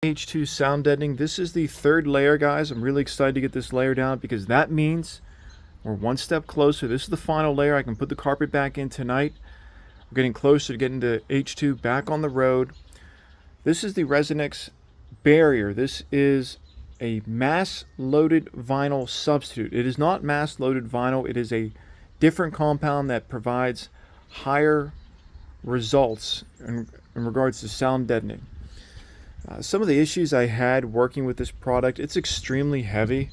H2 sound deadening. This is the third layer, guys. I'm really excited to get this layer down because that means we're one step closer. This is the final layer. I can put the carpet back in tonight. We're getting closer to getting the H2 back on the road. This is the Resonix barrier. This is a mass-loaded vinyl substitute. It is not mass-loaded vinyl. It is a different compound that provides higher results in regards to sound deadening. Some of the issues I had working with this product, it's extremely heavy.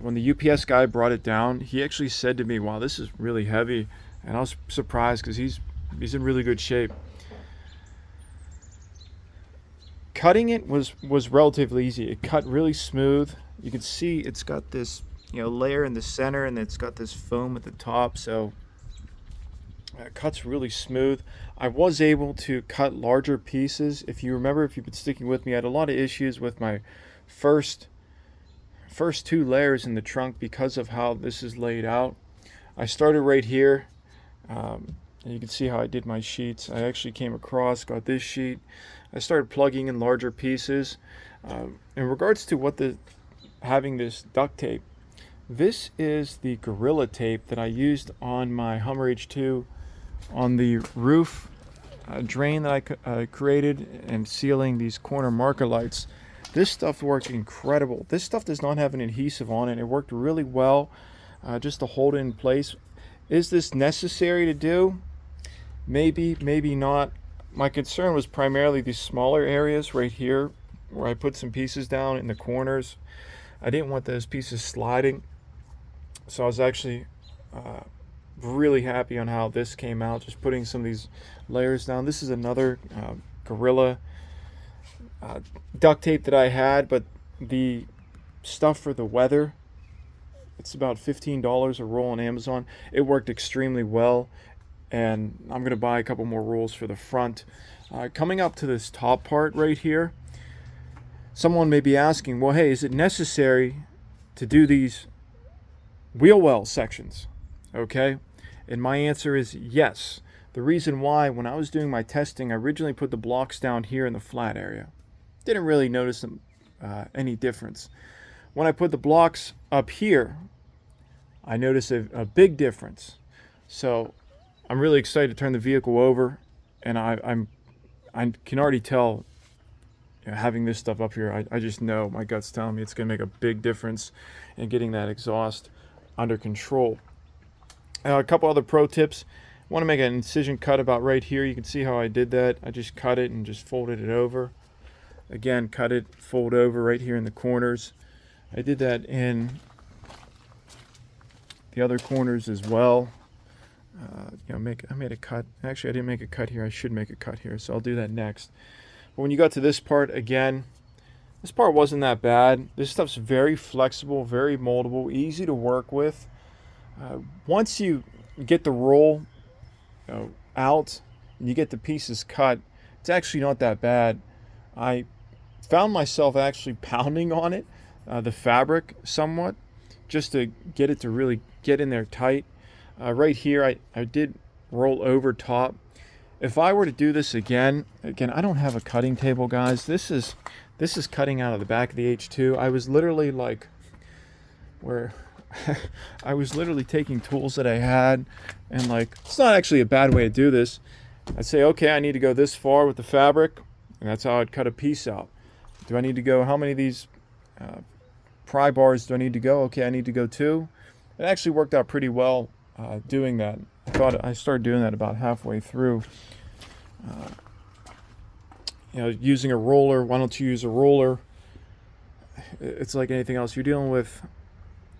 When the UPS guy brought it down, he actually said to me, wow, this is really heavy. And I was surprised because he's in really good shape. Cutting it was relatively easy. It cut really smooth. You can see it's got this layer in the center, and it's got this foam at the top, so it cuts really smooth. I was able to cut larger pieces. If you remember, if you've been sticking with me, I had a lot of issues with my first two layers in the trunk because of how this is laid out. I started right here, and you can see how I did my sheets. I actually came across, got this sheet. I started plugging in larger pieces. In regards to having this duct tape, this is the Gorilla Tape that I used on my Hummer H2 on the roof drain that I created and sealing these corner marker lights. This stuff worked incredible. This stuff does not have an adhesive on it. It worked really well just to hold it in place. Is this necessary to do? Maybe, maybe not. My concern was primarily these smaller areas right here where I put some pieces down in the corners. I didn't want those pieces sliding. So I was actually really happy on how this came out, just putting some of these layers down. This is another Gorilla duct tape that I had, but the stuff for the weather, it's about $15 a roll on Amazon. It worked extremely well, and I'm going to buy a couple more rolls for the front. Coming up to this top part right here, someone may be asking, well, hey, is it necessary to do these wheel well sections? Okay, and my answer is yes. The reason why, when I was doing my testing, I originally put the blocks down here in the flat area. Didn't really notice any difference. When I put the blocks up here, I noticed a big difference. So I'm really excited to turn the vehicle over, and I can already tell, having this stuff up here, I just know, my gut's telling me it's going to make a big difference in getting that exhaust under control. A couple other pro tips. I want to make an incision cut about right here. You can see how I did that. I just cut it and just folded it over. Again, cut it, fold over right here in the corners. I did that in the other corners as well. I made a cut. Actually, I didn't make a cut here. I should make a cut here, so I'll do that next. But when you got to this part, again, this part wasn't that bad. This stuff's very flexible, very moldable, easy to work with. Once you get the roll out and you get the pieces cut, it's actually not that bad. I found myself actually pounding on it, the fabric somewhat, just to get it to really get in there tight. Right here, I did roll over top. If I were to do this again, I don't have a cutting table, guys. This is cutting out of the back of the H2. I was literally like, I was literally taking tools that I had, and like, it's not actually a bad way to do this. I'd say, okay, I need to go this far with the fabric, and that's how I'd cut a piece out. Do I need to go, how many of these pry bars do I need to go? Okay, I need to go 2. It actually worked out pretty well doing that. I started doing that about halfway through. Using a roller. Why don't you use a roller? It's like anything else. You're dealing with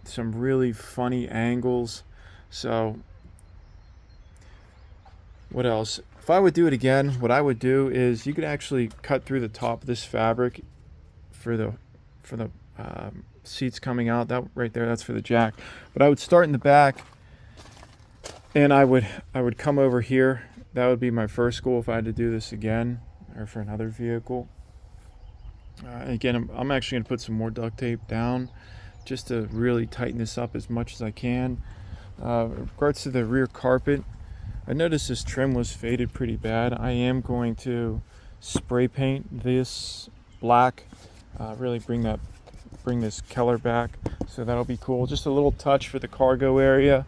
some really funny angles. So what else? If I would do it again, what I would do is you could actually cut through the top of this fabric for the seats coming out. That right there, that's for the jack. But I would start in the back, and I would come over here. That would be my first goal if I had to do this again, or for another vehicle. Again, I'm actually going to put some more duct tape down just to really tighten this up as much as I can. In regards to the rear carpet, I noticed this trim was faded pretty bad. I am going to spray paint this black, really bring this color back. So that'll be cool. Just a little touch for the cargo area.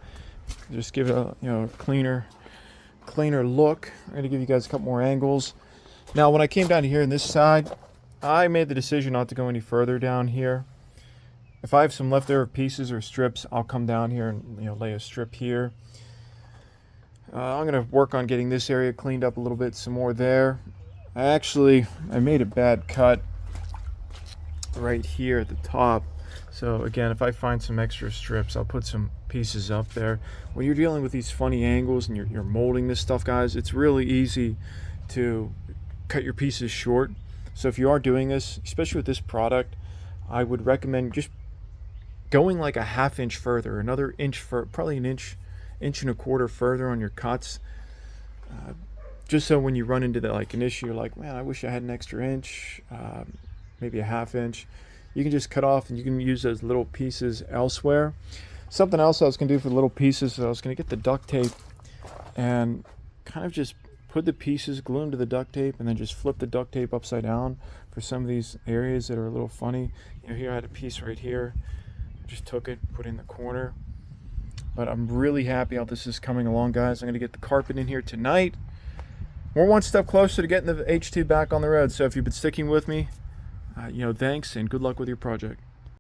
Just give it a cleaner look. I'm gonna give you guys a couple more angles. Now, when I came down here on this side, I made the decision not to go any further down here. If I have some leftover pieces or strips, I'll come down here and lay a strip here. I'm gonna work on getting this area cleaned up a little bit, some more there. I made a bad cut right here at the top. So again, if I find some extra strips, I'll put some pieces up there. When you're dealing with these funny angles and you're molding this stuff, guys, it's really easy to cut your pieces short. So if you are doing this, especially with this product, I would recommend just going like a ½ inch further, another inch, probably an inch and a quarter further on your cuts. Just so when you run into an issue, you're like, man, I wish I had an extra inch, maybe a ½ inch. You can just cut off and you can use those little pieces elsewhere. Something else I was gonna do for the little pieces is I was gonna get the duct tape and kind of just put the pieces, glue them to the duct tape, and then just flip the duct tape upside down for some of these areas that are a little funny. Here I had a piece right here. Just took it, put it in the corner. But I'm really happy how this is coming along, guys. I'm gonna get the carpet in here tonight. We're one step closer to getting the H2 back on the road. So if you've been sticking with me, thanks and good luck with your project.